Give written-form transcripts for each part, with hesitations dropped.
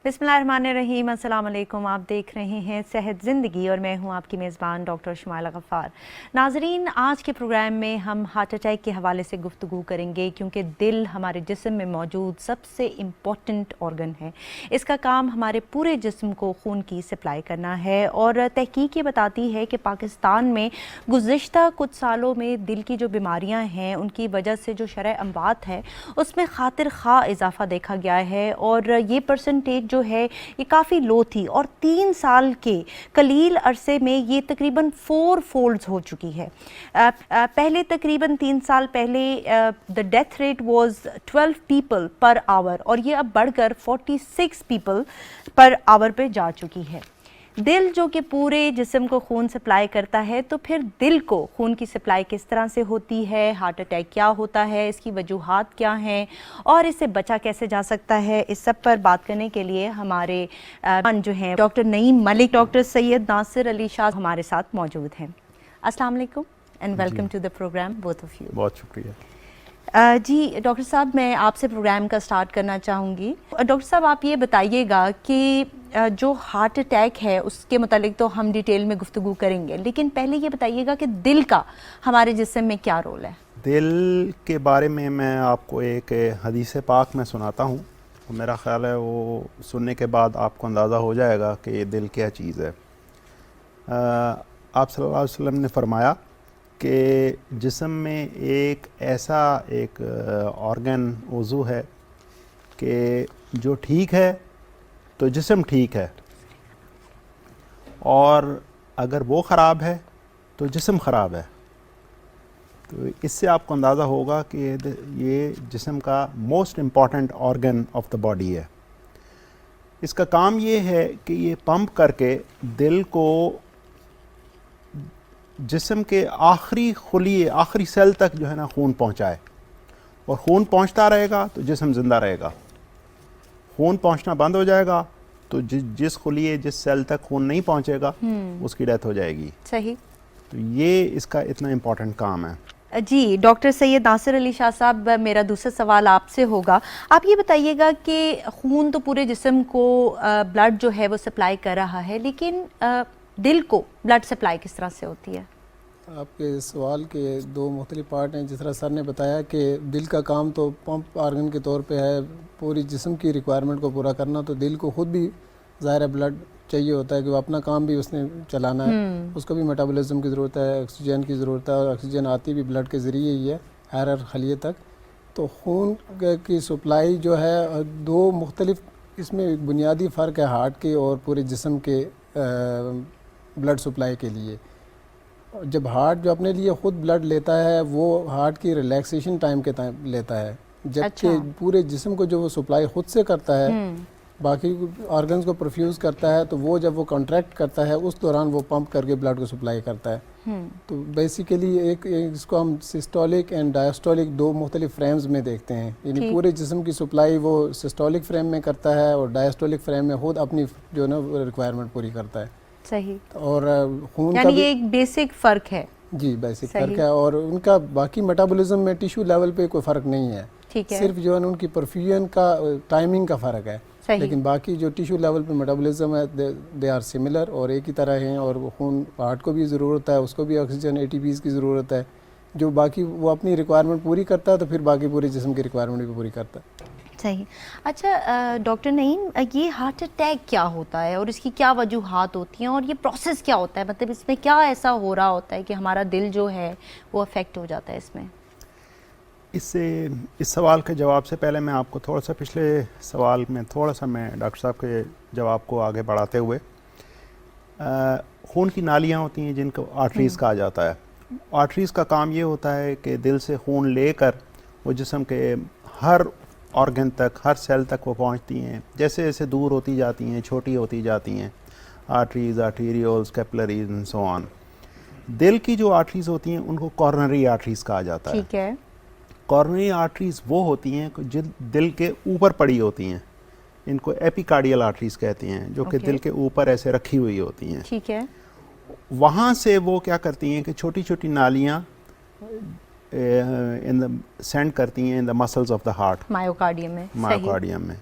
बिस्मिल्लाहिर्रहमानिर्रहीम, अस्सलाम वालेकुम। आप देख रहे हैं सेहत ज़िंदगी और मैं हूं आपकी मेज़बान डॉक्टर शुमाइला गफ़ार। नाज़रीन, आज के प्रोग्राम में हम हार्ट अटैक के हवाले से गुफ्तगू करेंगे क्योंकि दिल हमारे जिस्म में मौजूद सबसे इम्पॉर्टेंट ऑर्गन है। इसका काम हमारे पूरे जिस्म को खून की सप्लाई करना है और तहकीक ये बताती है कि पाकिस्तान में गुज़िश्ता कुछ सालों में दिल की जो बीमारियाँ हैं उनकी वजह से जो शरह अमवात है उसमें खातिर खा इजाफा देखा गया है और ये परसेंटेज जो है ये काफ़ी लो थी और 3 साल के कलील अरसे में ये तकरीबन 4 फोल्ड्स हो चुकी है। पहले तकरीबन 3 साल पहले the death rate was 12 people per hour और ये अब बढ़कर 46 पीपल पर आवर पे जा चुकी है। दिल जो कि पूरे जिस्म को खून सप्लाई करता है, तो फिर दिल को खून की सप्लाई किस तरह से होती है, हार्ट अटैक क्या होता है, इसकी वजूहात क्या हैं और इससे बचा कैसे जा सकता है, इस सब पर बात करने के लिए हमारे जो हैं डॉक्टर नईम मलिक, डॉक्टर सैयद नासिर अली शाह हमारे साथ मौजूद हैं। अस्सलाम वालेकुम and welcome to the programme both of you. बहुत शुक्रिया। जी डॉक्टर साहब, मैं आपसे प्रोग्राम का स्टार्ट करना चाहूँगी। डॉक्टर साहब, आप ये बताइएगा कि जो हार्ट अटैक है उसके मुतालिक तो हम डिटेल में गुफ्तगू करेंगे, लेकिन पहले ये बताइएगा कि दिल का हमारे जिस्म में क्या रोल है। दिल के बारे में मैं आपको एक हदीस पाक में सुनाता हूँ। मेरा ख़्याल है वो सुनने के बाद आपको अंदाज़ा हो जाएगा कि ये दिल क्या चीज़ है। आप सल्लल्लाहु अलैहि वसल्लम ने फरमाया कि जिस्म में एक ऐसा एक ऑर्गन उज़ू है कि जो ठीक है तो जिस्म ठीक है, और अगर वो ख़राब है तो जिस्म ख़राब है। तो इससे आपको अंदाज़ा होगा कि ये जिस्म का most important organ of the body है। इसका काम ये है कि ये पंप करके दिल को जिस्म के आखिरी खुलिये, आखिरी सेल तक जो है ना खून पहुंचाए, और खून पहुंचता रहेगा तो जिस्म ज़िंदा रहेगा। खून पहुंचना बंद हो जाएगा तो जिस खुलिये, जिस सेल तक खून नहीं पहुंचेगा उसकी डेथ हो जाएगी। सही। तो ये इसका इतना इम्पोर्टेंट काम है। जी डॉक्टर सैयद नासिर अली शाह साहब, मेरा दूसरा सवाल आपसे होगा। आप ये बताइएगा कि खून तो पूरे जिस्म को ब्लड जो है वो सप्लाई कर रहा है, लेकिन दिल को ब्लड सप्लाई किस तरह से होती है? आपके सवाल के दो मुख्तलिफ पार्ट हैं। जिस तरह सर ने बताया कि दिल का काम तो पंप आर्गन के तौर पे है, पूरी जिस्म की रिक्वायरमेंट को पूरा करना। तो दिल को खुद भी ज़ाहिर है ब्लड चाहिए होता है कि वो अपना काम भी उसने चलाना है, उसको भी मेटाबॉलिज्म की ज़रूरत है, ऑक्सीजन की ज़रूरत है, और ऑक्सीजन आती भी ब्लड के ज़रिए ही है हर खलिए तक। तो खून की सप्लाई जो है, दो मुख्तलिफ इसमें बुनियादी फ़र्क है हार्ट के और पूरे जिस्म के ब्लड सप्लाई के लिए। जब हार्ट जो अपने लिए ख़ुद ब्लड लेता है वो हार्ट की रिलैक्सेशन टाइम के टाइम लेता है, जबकि पूरे जिस्म को जो वो सप्लाई ख़ुद से करता है, बाकी ऑर्गन्स को परफ्यूज़ करता है, तो वो जब वो कॉन्ट्रैक्ट करता है उस दौरान वो पंप करके ब्लड को सप्लाई करता है। तो बेसिकली एक इसको हम सिस्टोलिक एंड डायस्टोलिक दो मुख्तलिफ फ्रेम्स में देखते हैं। यानी पूरे जिस्म की सप्लाई वो सिस्टोलिक फ्रेम में करता है और डायस्टोलिक फ्रेम में खुद अपनी जो ना रिक्वायरमेंट पूरी करता है। सही। और खून यानी ये एक बेसिक फ़र्क है। जी, बेसिक फ़र्क है, और उनका बाकी मेटाबॉलिज्म में टिश्यू लेवल पे कोई फ़र्क नहीं है। ठीक है। सिर्फ जो है उनकी परफ्यूजन का टाइमिंग का फ़र्क है, लेकिन बाकी जो टिश्यू लेवल पे मेटाबॉलिज्म है दे आर सिमिलर और एक ही तरह हैं। और खून हार्ट को भी ज़रूरत है, उसको भी ऑक्सीजन ATPs की ज़रूरत है, जो बाकी वो अपनी रिक्वायरमेंट पूरी करता है तो फिर बाकी पूरे जिस्म की रिक्वायरमेंट भी पूरी करता है। सही। अच्छा डॉक्टर नईम, ये हार्ट अटैक क्या होता है और इसकी क्या वजूहात होती हैं और ये प्रोसेस क्या होता है, मतलब इसमें क्या ऐसा हो रहा होता है कि हमारा दिल जो है वो अफेक्ट हो जाता है इसमें? इस सवाल के जवाब से पहले मैं आपको थोड़ा सा पिछले सवाल में थोड़ा सा मैं डॉक्टर साहब के जवाब को आगे बढ़ाते हुए, खून की नालियाँ होती हैं जिनको आर्टरीज़ कहा जाता है। आर्टरीज़ का काम ये होता है कि दिल से खून लेकर वो जिस्म के हर ऑर्गन तक, हर सेल तक वो पहुंचती हैं। जैसे जैसे दूर होती जाती हैं, छोटी होती जाती हैं, arteries, arterioles, capillaries and so on. दिल की जो आर्टरीज़ होती हैं उनको कॉर्नरी आर्टरीज़ कहा जाता है। ठीक है। कॉर्नरी आर्टरीज़ वो होती हैं जो दिल के ऊपर पड़ी होती हैं, इनको एपिकार्डियल आर्टरीज़ कहते हैं, जो कि दिल के ऊपर ऐसे रखी हुई होती हैं। ठीक है। वहाँ से वो क्या करती हैं कि छोटी छोटी नालियाँ सेंड करती हैं in the muscles of the heart, myocardium में। मायोकार्डियम में।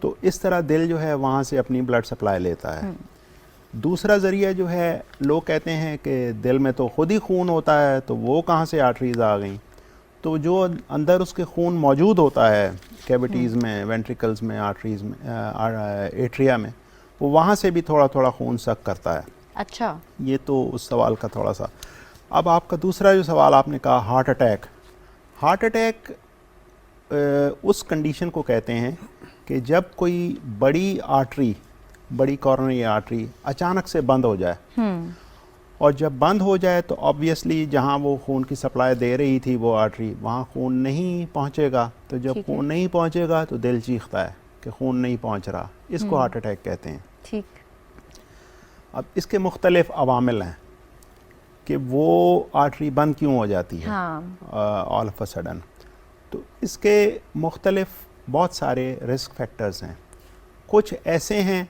तो इस तरह दिल जो है वहाँ से अपनी ब्लड सप्लाई लेता है। दूसरा ज़रिया जो है, लोग कहते हैं कि दिल में तो खुद ही खून होता है, तो वो कहाँ से आर्टरीज़ आ गई। तो जो अंदर उसके खून मौजूद होता है कैविटीज़ में, वेंट्रिकल्स में, आर्टरीज़ में, एट्रिया में, वो वहाँ से भी थोड़ा थोड़ा खून सक करता है। अच्छा, ये तो उस सवाल का थोड़ा सा। अब आपका दूसरा जो सवाल आपने कहा, हार्ट अटैक। हार्ट अटैक उस कंडीशन को कहते हैं कि जब कोई बड़ी आर्टरी, बड़ी कॉरोनरी आर्टरी अचानक से बंद हो जाए, और जब बंद हो जाए तो ऑब्वियसली जहाँ वो खून की सप्लाई दे रही थी वो आर्टरी, वहाँ खून नहीं पहुँचेगा। तो जब खून नहीं पहुँचेगा तो दिल चीखता है कि खून नहीं पहुँच रहा, इसको हार्ट अटैक कहते हैं। ठीक। अब इसके मुख्तलिफ अवामिल हैं कि वो आर्टरी बंद क्यों हो जाती है ऑल ऑफ अ सडन। तो इसके मुख्तलिफ बहुत सारे रिस्क फैक्टर्स हैं। कुछ ऐसे हैं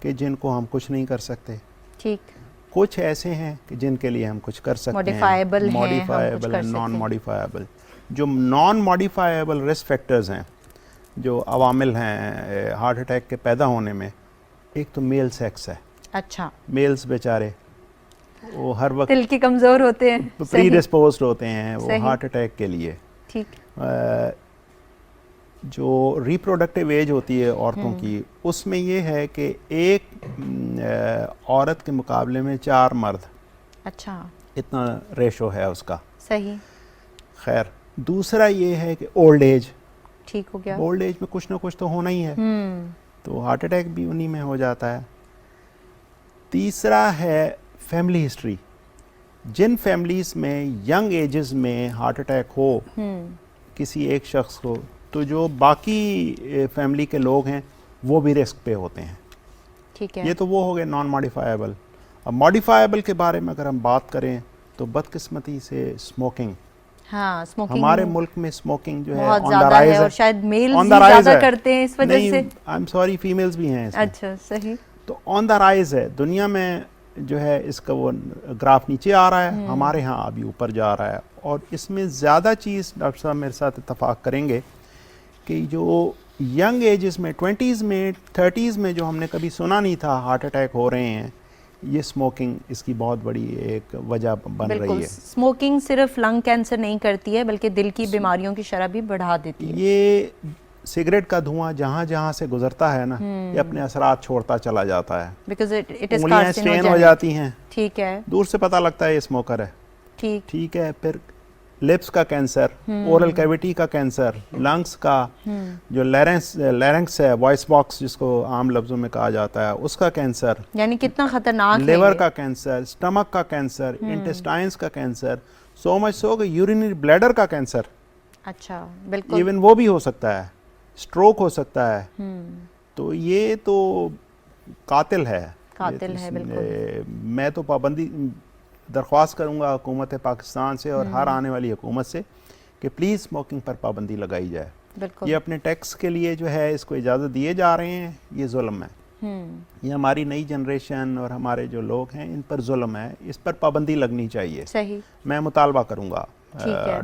कि जिनको हम कुछ नहीं कर सकते, ठीक। कुछ ऐसे हैं कि जिनके लिए हम कुछ कर सकते हैं, मॉडिफाइबल एंड नॉन मॉडिफाइबल। जो नॉन मॉडिफाइबल रिस्क फैक्टर्स हैं, जो अवामिल हैं हार्ट अटैक के पैदा होने में, एक तो मेल सेक्स है। अच्छा, मेल्स बेचारे वो हर वक्त दिल के कमज़ोर होते हैं, प्री डिस्पोज्ड होते हैं वो हार्ट अटैक के लिए। ठीक। जो रिप्रोडक्टिव एज होती है औरतों की, उसमें ये है कि एक औरत के मुकाबले में 4 मर्द, अच्छा, इतना रेशो है उसका। सही। खैर, दूसरा ये है कि ओल्ड एज, ठीक हो गया। ओल्ड एज में कुछ ना कुछ तो होना ही है, तो हार्ट अटैक भी उन्हीं में हो जाता है। तीसरा है फैमिली हिस्ट्री। जिन फैमिलीज में यंग एजेस में हार्ट अटैक हो किसी एक शख्स को, तो जो बाकी फैमिली के लोग हैं वो भी रिस्क पे होते हैं। ठीक है। ये तो वो हो गए नॉन मॉडिफाइबल। अब मॉडिफाइबल के बारे में अगर हम बात करें तो बदकिस्मती से स्मोकिंग, हाँ, स्मोकिंग हमारे मुल्क में स्मोकिंग जो है बहुत ऑन द ज़्यादा राइज है, है, और शायद मेल्स ऑन भी द राइज ज़्यादा है। करते हैं इस वजह नहीं, से। आई एम सॉरी, फीमेल्स भी हैं इसमें। अच्छा, सही। तो ऑन द राइज है दुनिया में, जो है इसका वो ग्राफ नीचे आ रहा है, हमारे यहाँ अभी ऊपर जा रहा है। और इसमें ज़्यादा चीज़ डॉक्टर साहब मेरे साथ इत्तफाक करेंगे कि जो यंग एजेस में, 20s में, 30s में जो हमने कभी सुना नहीं था हार्ट अटैक हो रहे हैं, ये स्मोकिंग इसकी बहुत बड़ी एक वजह बन रही है। स्मोकिंग सिर्फ लंग कैंसर नहीं करती है बल्कि दिल की बीमारियों की शरह भी बढ़ा देती है। ये सिगरेट का धुआं जहाँ जहाँ से गुजरता है ना, ये अपने असरात छोड़ता चला जाता है, बिकॉज इट इज उंगलियां स्ट्रेन हो जाती हैं। ठीक है। दूर से पता लगता है ये स्मोकर है। ठीक है। फिर लिप्स का कैंसर, ओरल कैविटी का कैंसर, लंग्स का, जो लैरिंक्स है, वॉइस बॉक्स जिसको आम लफ्जों में कहा जाता है, उसका कैंसर, यानी कितना खतरनाक है। लिवर का कैंसर, स्टमक का कैंसर, इंटेस्टाइन्स का कैंसर, सो मच सो कि यूरिनरी ब्लैडर का कैंसर। अच्छा, बिल्कुल। इवन वो भी हो सकता है, स्ट्रोक हो सकता है। तो ये तो कातिल है, बिल्कुल। मैं तो पाबंदी दरख्वास्त करूंगा हुकूमत पाकिस्तान से और हर आने वाली हुकूमत से कि प्लीज़ स्मोकिंग पर पाबंदी लगाई जाए। बिल्कुल। ये अपने टैक्स के लिए जो है इसको इजाज़त दिए जा रहे हैं, ये जुल्म है। ये हमारी नई जनरेशन और हमारे जो लोग हैं इन पर जुल्म है, इस पर पाबंदी लगनी चाहिए। सही। मैं मुतालबा करूंगा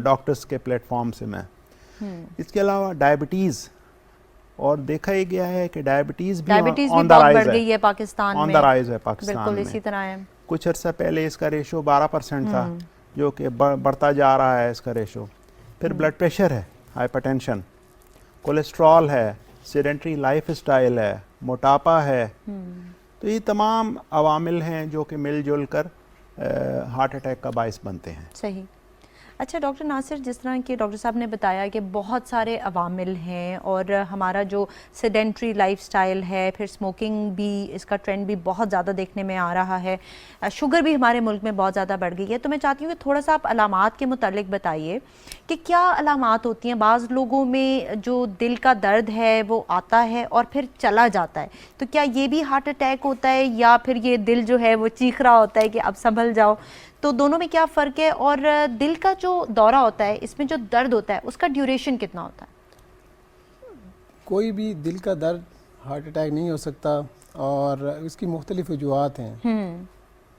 डॉक्टर्स के प्लेटफॉर्म से मैं। इसके अलावा डायबिटीज़, और देखा ही गया है कि डायबिटीज़ भी ऑन द राइज है पाकिस्तान में, ऑन द राइज है पाकिस्तान में। इसी तरह है। कुछ अर्सा पहले इसका रेशो 12% था, जो कि बढ़ता जा रहा है इसका रेशो। फिर ब्लड प्रेशर है, हाइपरटेंशन, कोलेस्ट्रॉल है, सेडेंटरी लाइफ स्टाइल है, मोटापा है। तो ये तमाम अवामिल हैं जो कि मिलजुल कर हार्ट अटैक का बाइस बनते हैं। सही। अच्छा डॉक्टर नासिर, जिस तरह कि डॉक्टर साहब ने बताया कि बहुत सारे अवामिल हैं और हमारा जो सेडेंट्री लाइफस्टाइल है, फिर स्मोकिंग भी, इसका ट्रेंड भी बहुत ज़्यादा देखने में आ रहा है, शुगर भी हमारे मुल्क में बहुत ज़्यादा बढ़ गई है। तो मैं चाहती हूँ कि थोड़ा सा आप अलामात के मुतालिक बताइए कि क्या अलामात होती हैं। बाज़ लोगों में जो दिल का दर्द है वो आता है और फिर चला जाता है, तो क्या ये भी हार्ट अटैक होता है, या फिर ये दिल जो है वो चीख रहा होता है कि अब संभल जाओ? तो दोनों में क्या फ़र्क है? और दिल का जो दौरा होता है, इसमें जो दर्द होता है, उसका ड्यूरेशन कितना होता है? कोई भी दिल का दर्द हार्ट अटैक नहीं हो सकता, और इसकी मुख्तलिफ वजूहात हैं।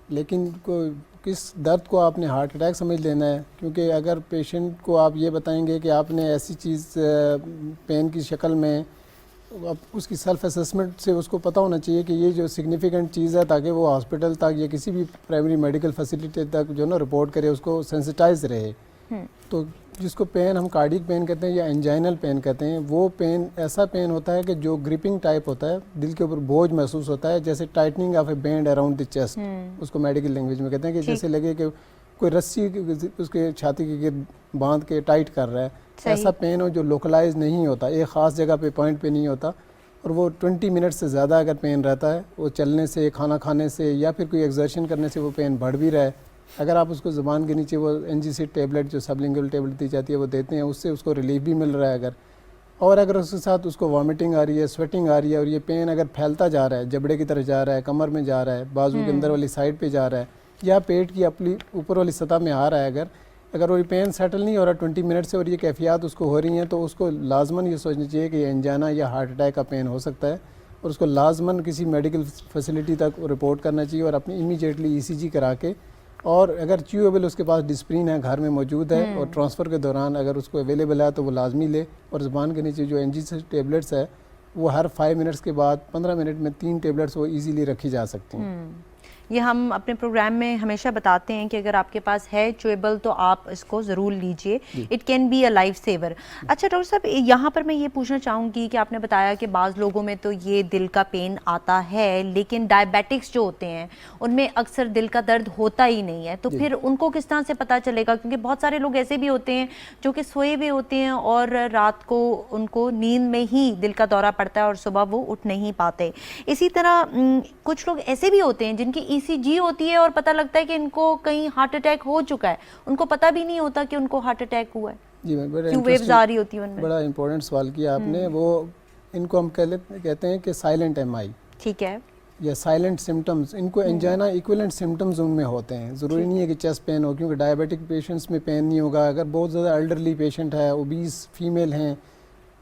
लेकिन किस दर्द को आपने हार्ट अटैक समझ लेना है, क्योंकि अगर पेशेंट को आप ये बताएंगे कि आपने ऐसी चीज़ पेन की शक्ल में अब उसकी सेल्फ असेसमेंट से उसको पता होना चाहिए कि ये जो सिग्निफिकेंट चीज़ है, ताकि वो हॉस्पिटल तक या किसी भी प्राइमरी मेडिकल फैसिलिटी तक जो ना रिपोर्ट करे, उसको सेंसिटाइज रहे। तो जिसको पेन हम कार्डिक पेन कहते हैं या एंजाइनल पेन कहते हैं, वो पेन ऐसा पेन होता है कि जो ग्रिपिंग टाइप होता है, दिल के ऊपर बोझ महसूस होता है, जैसे tightening of A band around the chest, उसको मेडिकल लैंग्वेज में कहते हैं कि जैसे लगे कि कोई रस्सी उसके छाती के गिर्द बांध के टाइट कर रहा है। ऐसा पेन हो जो लोकलाइज नहीं होता, एक ख़ास जगह पे पॉइंट पे नहीं होता, और वो 20 मिनट से ज़्यादा अगर पेन रहता है, वो चलने से, खाना खाने से या फिर कोई एक्सर्शन करने से वो पेन बढ़ भी रहा है, अगर आप उसको ज़ुबान के नीचे वो NGC टेबलेट जो सबलिंगुअल टेबलेट दी जाती है वो देते हैं, उससे उसको रिलीफ भी मिल रहा है। अगर उसके साथ उसको वॉमिटिंग आ रही है, स्वेटिंग आ रही है, और ये पेन अगर फैलता जा रहा है, जबड़े की तरफ जा रहा है, कमर में जा रहा है, बाजू के अंदर वाली साइड पे जा रहा है, या पेट की अपनी ऊपर वाली सतह में आ रहा है, अगर वो पेन सेटल नहीं हो रहा 20 मिनट से और ये कैफियत उसको हो रही हैं, तो उसको लाजमन ये सोचना चाहिए कि एंजाना या हार्ट अटैक का पेन हो सकता है, और उसको लाजमन किसी मेडिकल फैसिलिटी तक रिपोर्ट करना चाहिए और अपनी इमीडिएटली ECG करा के, और अगर च्यूएबल उसके पास डिस्प्रिन है, घर में मौजूद है, और ट्रांसफ़र के दौरान अगर उसको अवेलेबल है तो वो लाजमी ले, और ज़ुबान के नीचे जो NGC टेबलेट्स है वो हर 5 मिनट्स के बाद 15 मिनट में 3 टेबलेट्स वो ईजीली रखी जा सकती हैं। ये हम अपने प्रोग्राम में हमेशा बताते हैं कि अगर आपके पास है च्यूएबल तो आप इसको ज़रूर लीजिए, it can be a lifesaver. अच्छा डॉक्टर साहब, यहाँ पर मैं ये पूछना चाहूँगी कि आपने बताया कि बाज़ लोगों में तो ये दिल का पेन आता है, लेकिन डायबिटिक्स जो होते हैं उनमें अक्सर दिल का दर्द होता ही नहीं है, तो फिर उनको किस तरह से पता चलेगा? क्योंकि बहुत सारे लोग ऐसे भी होते हैं जो कि सोए हुए होते हैं और रात को उनको नींद में ही दिल का दौरा पड़ता है और सुबह वो उठ नहीं पाते। इसी तरह कुछ लोग ऐसे भी होते हैं जिनकी ECG होती है और पता लगता है कि इनको कहीं हार्ट अटैक हो चुका है, उनको पता भी नहीं होता कि उनको हार्ट अटैक हुआ है। जी मैम, क्यों वेव्स आ रही होती है उनमें? बड़ा इंपॉर्टेंट सवाल किया आपने। वो इनको हम कहते हैं कि साइलेंट MI, ठीक है, या साइलेंट सिम्टम्स। इनको एंजाइना इक्विवेलेंट सिम्टम्स उनमें होते हैं। ज़रूरी नहीं है कि चेस्ट पेन हो, क्योंकि डायबिटिक पेशेंट्स में पेन नहीं होगा। अगर बहुत ज़्यादा एल्डरली पेशेंट है, ओबीस फीमेल हैं,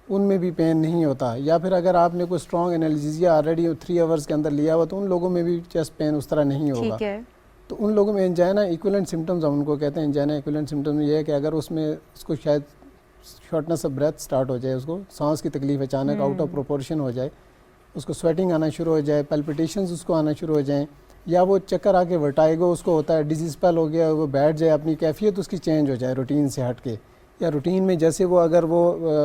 उनमें भी पेन नहीं होता। या फिर अगर आपने कोई स्ट्रॉन्ग एनाल्जेसिया ऑलरेडी 3 आवर्स के अंदर लिया हुआ, तो उन लोगों में भी चेस्ट पेन उस तरह नहीं होगा। ठीक है। तो उन लोगों में एंजाइना इक्विवेलेंट सिम्टम्स हम उनको कहते हैं। एंजाइना इक्विवेलेंट सिम्टम्स ये है कि अगर उसमें उसको शायद शॉर्टनेस ऑफ ब्रेथ स्टार्ट हो जाए, उसको सांस की तकलीफ अचानक आउट ऑफ प्रोपोर्शन हो जाए, उसको स्वेटिंग आना शुरू हो जाए, पैल्पिटेशंस उसको आना शुरू हो जाएँ, या वो चक्कर आके वर्टाइगो उसको होता है, डिजीज स्पेल हो गया, वो बैठ जाए, अपनी कैफियत उसकी चेंज हो जाए रूटीन से हट के, या रूटीन में जैसे वो अगर वो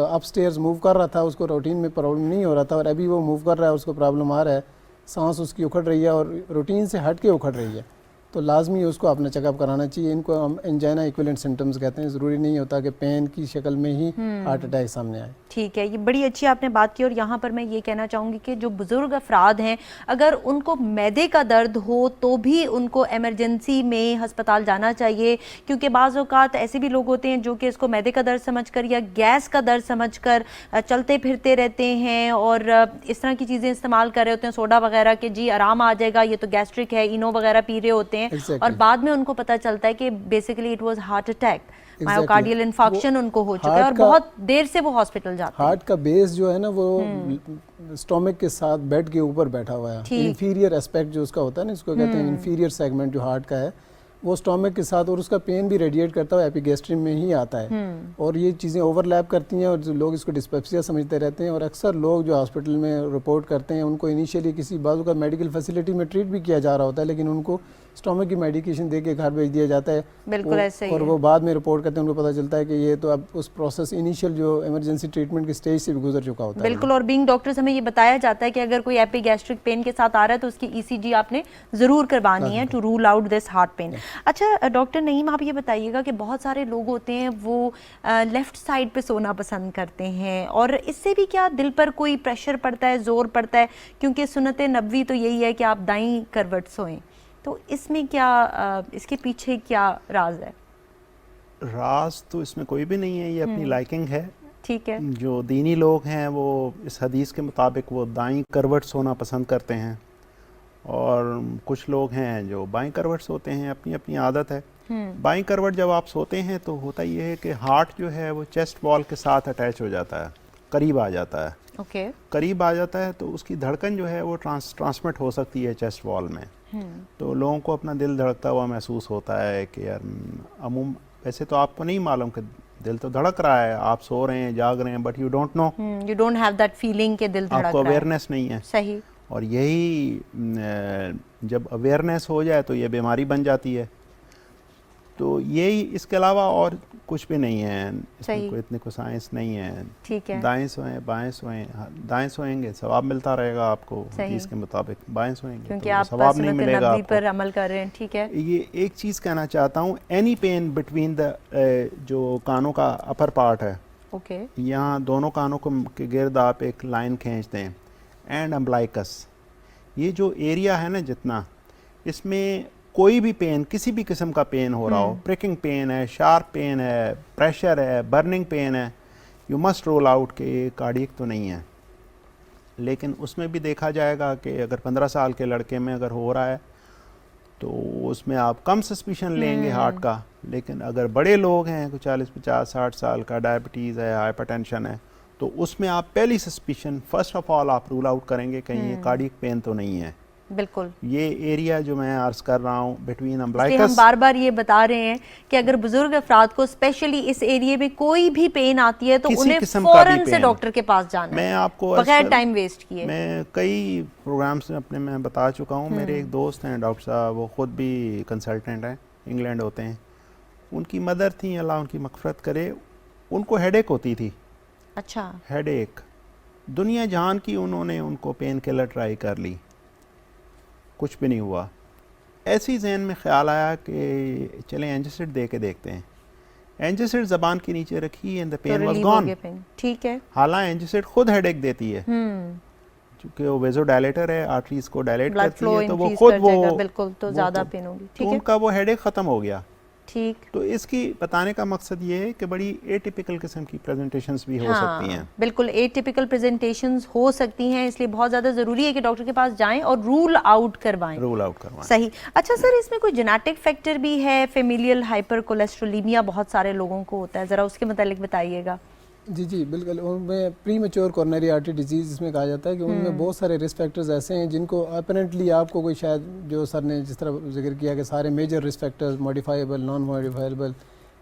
अपस्टेयर्स मूव कर रहा था उसको रूटीन में प्रॉब्लम नहीं हो रहा था और अभी वो मूव कर रहा है उसको प्रॉब्लम आ रहा है, सांस उसकी उखड़ रही है और रूटीन से हट के उखड़ रही है, तो लाजमी उसको अपना चेकअप कराना चाहिए। इनको हम एंजाइना इक्विवेलेंट सिम्टम्स कहते हैं। ज़रूरी नहीं होता कि पेन की शक्ल में ही हार्ट अटैक सामने आए। ठीक है, ये बड़ी अच्छी आपने बात की। और यहाँ पर मैं ये कहना चाहूँगी कि जो बुज़ुर्ग अफराद हैं, अगर उनको मैदे का दर्द हो तो भी उनको एमरजेंसी में हस्पताल जाना चाहिए, क्योंकि बाज़ औक़ात ऐसे भी लोग होते हैं जो कि इसको मैदे का दर्द समझकर या गैस का दर्द समझकर चलते फिरते रहते हैं और इस तरह की चीज़ें इस्तेमाल कर रहे होते हैं, सोडा वगैरह के, जी आराम आ जाएगा, ये तो गैस्ट्रिक है, इनो वगैरह पी रहे होते हैं। और बाद में उनको पता चलता है कि basically it was heart attack, myocardial infarction उनको हो चुका है और बहुत देर से वो हॉस्पिटल जाते हैं। हार्ट का बेस जो है ना वो स्टोमक के साथ बेड के ऊपर बैठा हुआ है। इंफीरियर एस्पेक्ट जो उसका होता है ना, इसको कहते हैं इंफीरियर सेगमेंट जो हार्ट का है, वो स्टोमक के साथ, और उसका पेन भी रेडिएट करता हुआ एपिगैस्ट्रियम में ही आता है। और ये चीज़ें ओवरलैप करती हैं और जो लोग इसको डिस्पेप्सिया समझते रहते हैं। और अक्सर लोग जो हॉस्पिटल में रिपोर्ट करते हैं उनको इनिशियली किसी बाजू का मेडिकल फैसिलिटी में ट्रीट भी किया जा रहा होता है, लेकिन उनको स्टोमक की मेडिकेशन दे के घर भेज दिया जाता है। बिल्कुल ऐसे ही। और वो बाद में रिपोर्ट करते हैं, उनको पता चलता है कि ये तो अब उस प्रोसेस इनिशियल जो इमरजेंसी ट्रीटमेंट की स्टेज से भी गुजर चुका होता है। बिल्कुल। और बीइंग डॉक्टर्स हमें ये बताया जाता है कि अगर कोई एपिगैस्ट्रिक पेन के साथ आ रहा है तो उसकी ECG आपने ज़रूर करवानी है to rule out this heart pain. अच्छा डॉक्टर नईम, आप ये बताइएगा कि बहुत सारे लोग होते हैं वो लेफ़्ट साइड पे सोना पसंद करते हैं, और इससे भी क्या दिल पर कोई प्रेशर पड़ता है, ज़ोर पड़ता है? क्योंकि सुन्नत नबवी तो यही है कि आप दाईं करवट सोएं, तो इसमें क्या इसके पीछे क्या राज है? राज तो इसमें कोई भी नहीं है, ये अपनी लाइकिंग है। ठीक है। जो दीनी लोग हैं वो इस हदीस के मुताबिक वो दाईं करवट सोना पसंद करते हैं, और कुछ लोग हैं जो बाईं करवट सोते हैं, अपनी अपनी आदत है। बाईं करवट जब आप सोते हैं तो होता ये है कि हार्ट जो है वो चेस्ट वॉल के साथ अटैच हो जाता है, करीब आ जाता है। ओके। करीब आ जाता है तो उसकी धड़कन जो है वो ट्रांसमिट हो सकती है चेस्ट वॉल में। तो लोगों को अपना दिल धड़कता हुआ महसूस होता है कि यार वैसे तो आपको नहीं मालूम कि दिल तो धड़क रहा है, आप सो रहे हैं, जाग रहे हैं, but you don't know, you don't have that feeling कि दिल धड़क आपको रहा है। अवेयरनेस नहीं है। सही। और यही जब अवेयरनेस हो जाए तो ये बीमारी बन जाती है। तो यही, इसके अलावा और कुछ भी नहीं है, सही। इसमें कोई इतनी कोई साइंस नहीं है। ठीक है। दाएं सोएं बाएं सोएं, दाएं सोएंगे सवाब मिलता रहेगा आपको हदीस के मुताबिक, बाएं सोएंगे क्योंकि तो आप सवाब नहीं सुन्नत मिलेगा नबवी आपको। पर अमल कर रहे हैं। ठीक है। ये एक चीज़ कहना चाहता हूँ, एनी पेन बिटवीन द जो कानों का अपर पार्ट है, ओके। यहाँ दोनों कानों को के गिर्द आप एक लाइन खींचते हैं, एंड अम्बलाइकस, ये जो एरिया है ना जितना, इसमें कोई भी पेन, किसी भी किस्म का पेन हो रहा हो, प्रिकिंग पेन है, शार्प पेन है, प्रेशर है, बर्निंग पेन है, यू मस्ट रोल आउट के कार्डियक तो नहीं है। लेकिन उसमें भी देखा जाएगा कि अगर 15 साल के लड़के में अगर हो रहा है तो उसमें आप कम सस्पिशन लेंगे हार्ट का। लेकिन अगर बड़े लोग हैं, कोई 40, 50, 60 साल का, डायबिटीज़ है, हाइपरटेंशन है, तो उसमें आप पहली सस्पिशन फर्स्ट ऑफ ऑल आप रूल आउट करेंगे कहीं ये कार्डियक पेन तो नहीं है। बिल्कुल। ये एरिया जो मैं अर्ज कर रहा हूँ बिटवीन इसलिए हम अम्बलाइकस, बार बार ये बता रहे हैं कि अगर बुजुर्ग अफराद को स्पेशली इस एरिया में कोई भी पेन आती है तो किसी उन्हें किस्म का भी फौरन से पेन, डॉक्टर के पास जाना है, मैं आपको बगैर टाइम वेस्ट किए। मैं कई प्रोग्राम्स में अपने में बता चुका हूँ। मेरे एक दोस्त हैं डॉक्टर साहब, वो ख़ुद भी कंसल्टेंट हैं, इंग्लैंड होते हैं। उनकी मदर थी, अल्लाह उनकी मग़फ़िरत करे, उनको हेडेक होती थी। अच्छा। हेडेक, दुनिया जहान की उन्होंने उनको पेन किलर ट्राई कर ली, कुछ भी नहीं हुआ। ऐसी जहन में ख्याल आया कि चलें एंजासिड दे के देखते हैं। एंजासिड ज़बान के नीचे रखी and the pain was gone. ठीक है। हालांकि एंजासिड खुद हेडेक देती है, क्योंकि वो वेज़ोडायलेटर है, आर्टरीज को डायलेट करती है, तो वो खुद वो बिल्कुल तो ज़्यादा पेन होगी। ठीक है। उनका वो हेडेक ख़त्म हो गया। ठीक। तो इसकी बताने का मकसद ये है कि बड़ी एटिपिकल किस्म की प्रेजेंटेशंस भी हो सकती हैं। बिल्कुल एटिपिकल प्रेजेंटेशंस हो सकती हैं, इसलिए बहुत ज़्यादा ज़रूरी है कि डॉक्टर के पास जाएं और रूल आउट करवाएं। सही। अच्छा सर, इसमें कोई जेनेटिक फैक्टर भी है? फेमिलियल हाइपर कोलेस्ट्रोलीमिया बहुत सारे लोगों को होता है, ज़रा उसके मतलब बताइएगा। जी जी बिल्कुल। उनमें pre mature coronary artery disease इसमें कहा जाता है कि उनमें बहुत सारे रिस्क फैक्टर्स ऐसे हैं जिनको अपरेंटली आपको कोई, शायद जो सर ने जिस तरह जिक्र किया कि सारे major risk factors modifiable, non modifiable,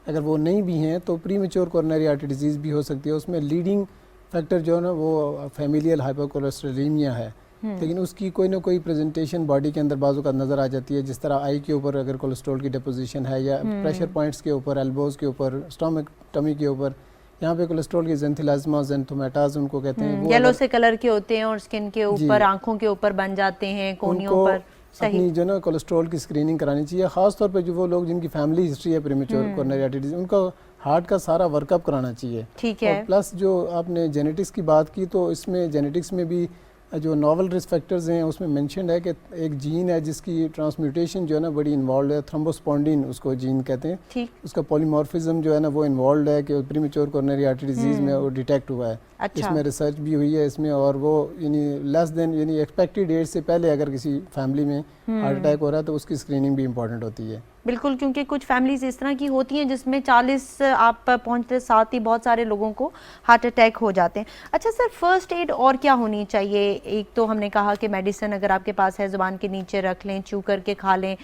अगर वो नहीं भी हैं तो premature coronary artery disease भी हो सकती है। उसमें लीडिंग फैक्टर जो है ना वो फैमिलियल हाइपरकोलेस्ट्रोलीमिया है। लेकिन उसकी कोई ना कोई प्रेजेंटेशन बॉडी के अंदर बाजू का नज़र आ जाती है, जिस तरह आई के ऊपर अगर कोलेस्ट्रॉल की डिपोजिशन है, या प्रेशर पॉइंट्स के ऊपर, एल्बोज़ के ऊपर, स्टमक टमी के ऊपर, यहाँ पे कोलेस्ट्रॉल की ज़ेंथिलाज़मा, ज़ेंथोमेटाज उनको कहते हैं, वो येलो से कलर के होते हैं और स्किन के ऊपर, आंखों के ऊपर बन जाते हैं, कोहनियों पर। सही। अपनी जो ना कोलेस्ट्रॉल की स्क्रीनिंग करानी चाहिए, ख़ास तौर पे जो वो लोग जिनकी फैमिली हिस्ट्री है प्रीमेच्योर कोरोनरी आर्टरी डिजीज, उनका हार्ट का सारा वर्कअप कराना चाहिए। ठीक है। और प्लस जो आपने जेनेटिक्स की बात की, तो इसमें जेनेटिक्स में भी जो नॉवल रिस्क फैक्टर्स हैं उसमें मेंशन्ड है कि एक जीन है जिसकी ट्रांसम्यूटेशन जो है ना बड़ी इन्वॉल्व है, थ्रोम्बोस्पोंडिन उसको जीन कहते हैं। ठीक। उसका पॉलीमॉर्फिज्म जो है ना वो इन्वॉल्व है कि प्रीमेच्योर कोरोनरी आर्टरी डिजीज़ में वो डिटेक्ट हुआ है। अच्छा। इसमें रिसर्च भी हुई है इसमें, और वो यानी लेस देन यानी एक्सपेक्टेड एज से पहले अगर किसी फैमिली में हार्ट अटैक हो रहा है तो उसकी स्क्रीनिंग भी इंपॉर्टेंट होती है। बिल्कुल, क्योंकि कुछ फैमिलीज इस तरह की होती हैं जिसमें 40 आप पहुंचते साथ ही बहुत सारे लोगों को हार्ट अटैक हो जाते हैं। अच्छा सर, फर्स्ट एड और क्या होनी चाहिए? एक तो हमने कहा कि मेडिसिन अगर आपके पास है ज़ुबान के नीचे रख लें, च्यू करके खा लें।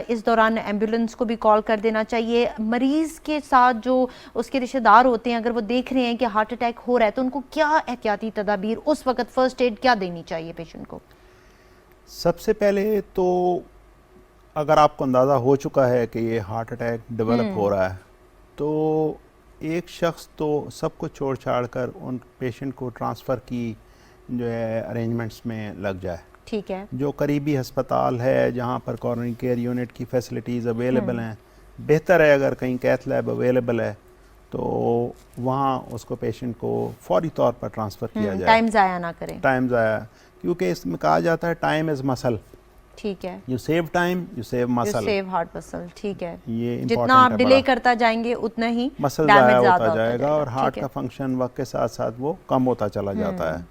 इस दौरान एम्बुलेंस को भी कॉल कर देना चाहिए। मरीज़ के साथ जो उसके रिश्तेदार होते हैं, अगर वो देख रहे हैं कि हार्ट अटैक हो रहा है तो उनको क्या एहतियाती तदाबीर उस वक्त फर्स्ट एड क्या देनी चाहिए पेशेंट को? सबसे पहले तो अगर आपको अंदाज़ा हो चुका है कि ये हार्ट अटैक डेवलप हो रहा है, तो एक शख्स तो सब कुछ छोड़ छाड़ कर उन पेशेंट को ट्रांसफ़र की जो है अरेंजमेंट्स में लग जाए। ठीक है। जो करीबी हस्पताल है जहाँ पर कोरोनरी केयर यूनिट की फैसिलिटीज़ अवेलेबल हैं, बेहतर है अगर कहीं कैथ लैब अवेलेबल है तो वहाँ उसको पेशेंट को फौरी तौर पर ट्रांसफ़र किया जाए। टाइम ज़ाया ना करें। टाइम ज़ाया, क्योंकि इसमें कहा जाता है टाइम इज़ मसल। ठीक है। You save time, you save muscle, you save heart muscle. ठीक है। ये जितना आप डिले करता जाएंगे उतना ही मसल डैमेज ज़ाया ज़्यादा होता जाएगा और हार्ट का फंक्शन वक्त के साथ साथ वो कम होता चला जाता है।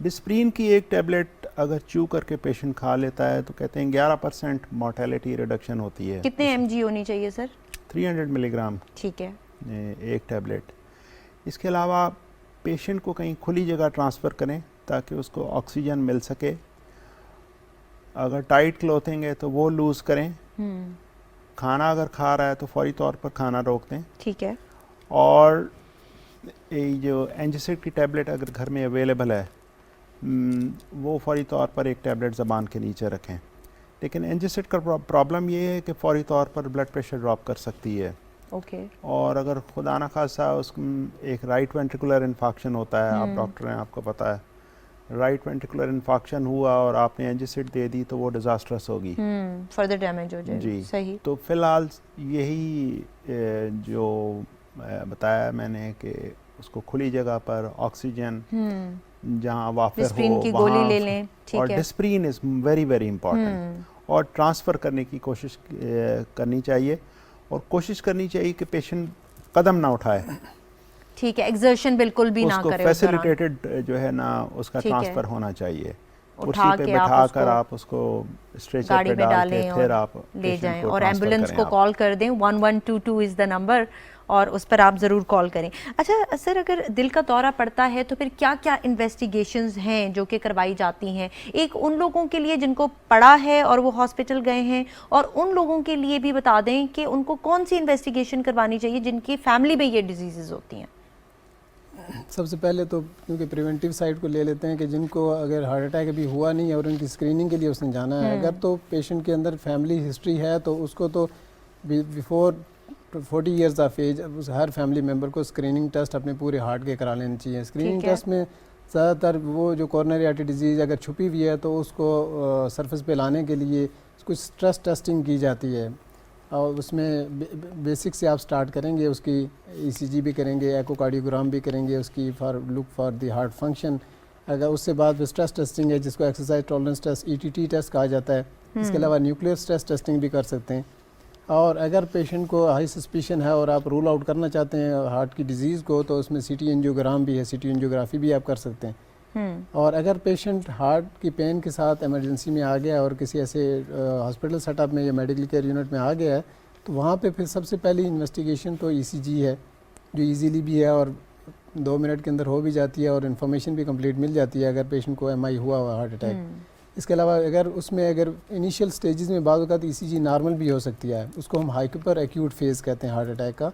डिस्प्रीन की एक टैबलेट अगर च्यू करके पेशेंट खा लेता है तो कहते हैं 11% मोर्टेलिटी रिडक्शन होती है। कितने mg होनी चाहिए सर? 300 मिलीग्राम। ठीक है। एक टैबलेट। इसके अलावा पेशेंट को कहीं खुली जगह ट्रांसफ़र करें ताकि उसको ऑक्सीजन मिल सके। अगर टाइट क्लोथिंग है तो वो लूज़ करें। खाना अगर खा रहा है तो फौरी तौर पर खाना रोक दें। ठीक है। और ये जो एंजिसिड की टैबलेट अगर घर में अवेलेबल है वो फौरी तौर पर एक टैबलेट ज़बान के नीचे रखें। लेकिन एंजिसिड का प्रॉब्लम ये है कि फौरी तौर पर ब्लड प्रेशर ड्रॉप कर सकती है। ओके। और अगर खुदा न खासा उसको एक राइट वेंट्रिकुलर इन्फेक्शन होता है, आप डॉक्टर हैं, आपको पता है, राइट वेंट्रिकुलर इन्फेक्शन हुआ और आपने एंजिसिड दे दी तो वो डिजास्टरस होगी, फर्दर डैमेज हो जाएगा। जी सही। तो फिलहाल यही जो बताया मैंने कि उसको खुली जगह पर ऑक्सीजन जहाँ वाफिर हो की वहाँ, गोली ले लें। ठीक और है। Disprin is very very important, और ट्रांसफ़र करने की कोशिश करनी चाहिए, और कोशिश करनी चाहिए कि पेशेंट कदम ना उठाए। ठीक है, एक्सर्शन बिल्कुल भी ना उसको करे उस दौरान। फैसिलिटेटेड जो है ना उसका ठीक है। ट्रांसफ़र होना चाहिए। उठा कुर्सी पे के आप बैठा कर उसको आप उसको स्ट्रेचर गाड़ी पे में डाल के डालें फिर और आप ले पेशेंट जाएं, को और ट्रांसफ़र एम्बुलेंस करें को आप। कॉल कर दें। 1122 इज़ द नंबर, और उस पर आप ज़रूर कॉल करें। अच्छा सर, अगर दिल का दौरा पड़ता है तो फिर क्या क्या इन्वेस्टिगेशंस हैं जो कि करवाई जाती हैं? एक उन लोगों के लिए जिनको पड़ा है और वो हॉस्पिटल गए हैं, और उन लोगों के लिए भी बता दें कि उनको कौन सी इन्वेस्टिगेशन करवानी चाहिए जिनकी फैमिली में ये डिजीज़ होती हैं। सबसे पहले तो क्योंकि प्रिवेंटिव साइड को ले लेते हैं कि जिनको अगर हार्ट अटैक अभी हुआ नहीं है और उनकी स्क्रीनिंग के लिए उसने जाना है, अगर तो पेशेंट के अंदर फैमिली हिस्ट्री है तो उसको तो बिफोर 40 इयर्स ऑफ एज हर फैमिली मेम्बर को स्क्रीनिंग टेस्ट अपने पूरे हार्ट के करा लेने चाहिए। स्क्रीनिंग टेस्ट में ज़्यादातर वो जो कॉर्नरी आर्टरी डिजीज़ अगर छुपी हुई है तो उसको सरफेस पे लाने के लिए कुछ स्ट्रेस टेस्टिंग की जाती है, और उसमें बेसिक से आप स्टार्ट करेंगे, उसकी ईसीजी भी करेंगे, एकोकार्डियोग्राम भी करेंगे उसकी for look for the heart function. अगर उससे बाद स्ट्रेस टेस्टिंग है जिसको exercise tolerance test ETT test कहा जाता है। इसके अलावा न्यूक्लियर स्ट्रेस टेस्टिंग भी कर सकते हैं। और अगर पेशेंट को हाई सस्पिशन है और आप रूल आउट करना चाहते हैं हार्ट की डिजीज़ को तो उसमें CT एंजियोग्राम भी है, CT एंजियोग्राफी भी आप कर सकते हैं। और अगर पेशेंट हार्ट की पेन के साथ इमरजेंसी में आ गया और किसी ऐसे हॉस्पिटल सेटअप में या मेडिकल केयर यूनिट में आ गया है तो वहाँ पे फिर सबसे पहली इन्वेस्टिगेशन तो ECG है, जो इजीली भी है और 2 मिनट के अंदर हो भी जाती है, और इन्फॉर्मेशन भी कंप्लीट मिल जाती है अगर पेशेंट को MI हुआ हुआ हार्ट अटैक। इसके अलावा अगर उसमें अगर इनिशियल स्टेजेस में बाद वक़्त ECG नॉर्मल भी हो सकती है, उसको हम हाइपर एक्यूट फेज़ कहते हैं हार्ट अटैक का,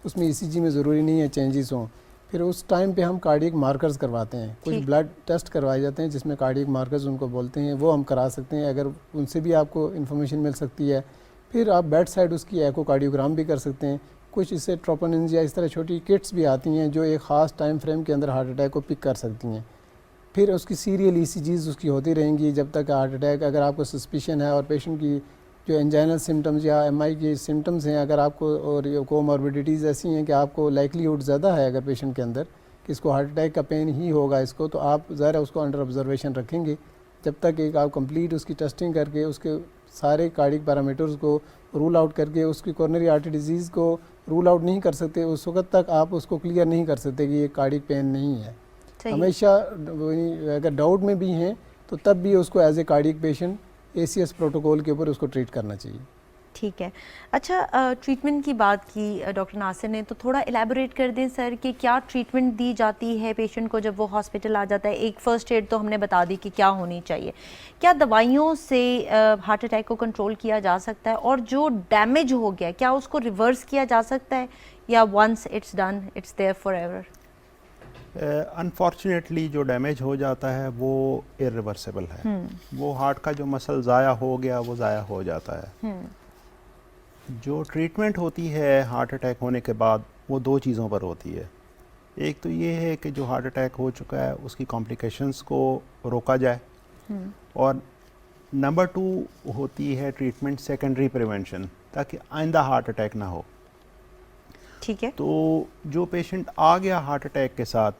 उसमें ECG में ज़रूरी नहीं है चेंजेस हों। फिर उस टाइम पे हम कार्डियक मार्कर्स करवाते हैं, कुछ ब्लड टेस्ट करवाए जाते हैं जिसमें कार्डियक मार्कर्स उनको बोलते हैं, वो हम करा सकते हैं, अगर उनसे भी आपको इन्फॉर्मेशन मिल सकती है। फिर आप बेड साइड उसकी एकोकार्डियोग्राम भी कर सकते हैं। कुछ इससे ट्रोपोनिन्स या इस तरह छोटी किट्स भी आती हैं जो एक ख़ास टाइम फ्रेम के अंदर हार्ट अटैक को पिक कर सकती हैं। फिर उसकी सीरियल ECGs उसकी होती रहेंगी जब तक हार्ट अटैक, अगर आपको सस्पिशन है और पेशेंट की जो एंजाइनल सिम्टम्स या MI के सिम्टम्स हैं, अगर आपको और कोमॉर्बिडिटीज़ ऐसी हैं कि आपको लाइकलीहुड ज़्यादा है अगर पेशेंट के अंदर कि इसको हार्ट अटैक का पेन ही होगा इसको, तो आप ज़रा उसको अंडर ऑब्जर्वेशन रखेंगे जब तक एक आप कंप्लीट उसकी टेस्टिंग करके उसके सारे कार्डियक पैरामीटर्स को रूल आउट करके उसकी कॉर्नरी आर्टरी डिजीज़ को रूल आउट नहीं कर सकते, उस वक्त तक आप उसको क्लियर नहीं कर सकते कि ये कार्डियक पेन नहीं है। हमेशा अगर डाउट में भी हैं तो तब भी उसको as a cardiac patient ACS protocol के ऊपर उसको ट्रीट करना चाहिए। ठीक है। अच्छा, ट्रीटमेंट की बात की डॉक्टर नासिर ने, तो थोड़ा इलेबोरेट कर दें सर कि क्या ट्रीटमेंट दी जाती है पेशेंट को जब वो हॉस्पिटल आ जाता है। एक फ़र्स्ट एड तो हमने बता दी कि क्या होनी चाहिए, क्या दवाइयों से हार्ट अटैक को कंट्रोल किया जा सकता है, और जो डैमेज हो गया क्या उसको रिवर्स किया जा सकता है, या once it's done it's there forever? Unfortunately जो डैमेज हो जाता है वो इरिवर्सिबल है। वो हार्ट का जो मसल ज़ाया हो गया वो ज़ाया हो जाता है। जो ट्रीटमेंट होती है हार्ट अटैक होने के बाद वो 2 चीज़ों पर होती है। एक तो ये है कि जो हार्ट अटैक हो चुका है उसकी कॉम्प्लिकेशंस को रोका जाए, और नंबर 2 होती है ट्रीटमेंट सेकेंडरी प्रिवेंशन, ताकि आइंदा हार्ट अटैक ना हो। ठीक है। तो जो पेशेंट आ गया हार्ट अटैक के साथ,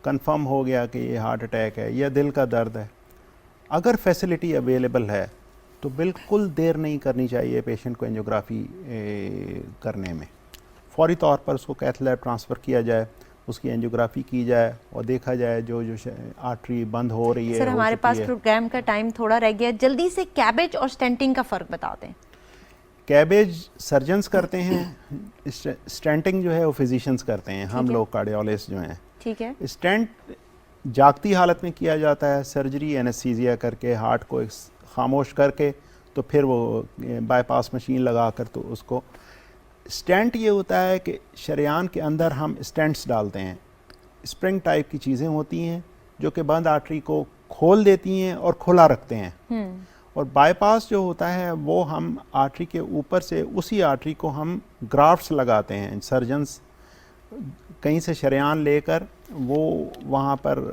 कंफर्म हो गया कि ये हार्ट अटैक है या दिल का दर्द है, अगर फैसिलिटी अवेलेबल है तो बिल्कुल देर नहीं करनी चाहिए पेशेंट को एंजियोग्राफी करने में। फौरी तौर पर उसको कैथ लैब ट्रांसफ़र किया जाए, उसकी एंजियोग्राफी की जाए और देखा जाए जो आर्टरी बंद हो रही है। सर हमारे पास प्रोग्राम का टाइम थोड़ा रह गया, जल्दी से कैबेज और स्टेंटिंग का फ़र्क बता दें। कैबेज सर्जन्स करते हैं, स्टेंटिंग जो है वो फिजिशियंस करते हैं, हम लोग कार्डियोलॉजिस्ट जो हैं। ठीक है। स्टेंट जागती हालत में किया जाता है, सर्जरी एनेस्थीसिया करके हार्ट को खामोश करके, तो फिर वो बाईपास मशीन लगा कर तो उसको स्टेंट ये होता है कि शरेयान के अंदर हम स्टेंट्स डालते हैं, स्प्रिंग टाइप की चीज़ें होती हैं जो कि बंद आर्टरी को खोल देती हैं और खुला रखते हैं। और बाईपास जो होता है वो हम आर्टरी के ऊपर से उसी आर्टरी को हम ग्राफ्ट्स लगाते हैं। सर्जन्स कहीं से शरेयान लेकर वो वहाँ पर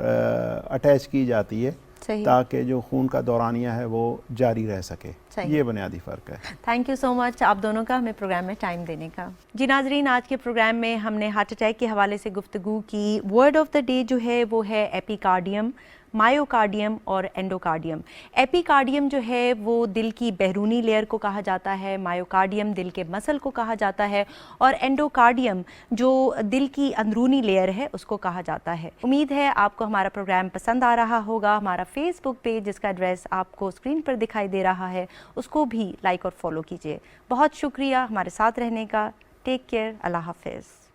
अटैच की जाती है ताकि जो खून का दौरानिया है वो जारी रह सके। ये बुनियादी फ़र्क है। थैंक यू सो मच आप दोनों का हमें प्रोग्राम में टाइम देने का। जी नाजरीन, आज के प्रोग्राम में हमने हार्ट अटैक के हवाले से गुफ्तगू की। वर्ड ऑफ द डे जो है वो है एपिकार्डियम, मायोकार्डियम और एंडोकार्डियम। एपिकार्डियम जो है वो दिल की बैरूनी लेयर को कहा जाता है, मायोकार्डियम दिल के मसल को कहा जाता है और एंडोकार्डियम जो दिल की अंदरूनी लेयर है उसको कहा जाता है। उम्मीद है आपको हमारा प्रोग्राम पसंद आ रहा होगा। हमारा फेसबुक पेज जिसका एड्रेस आपको स्क्रीन पर दिखाई दे रहा है उसको भी लाइक और फॉलो कीजिए। बहुत शुक्रिया हमारे साथ रहने का। टेक केयर, अल्लाह हाफिज़।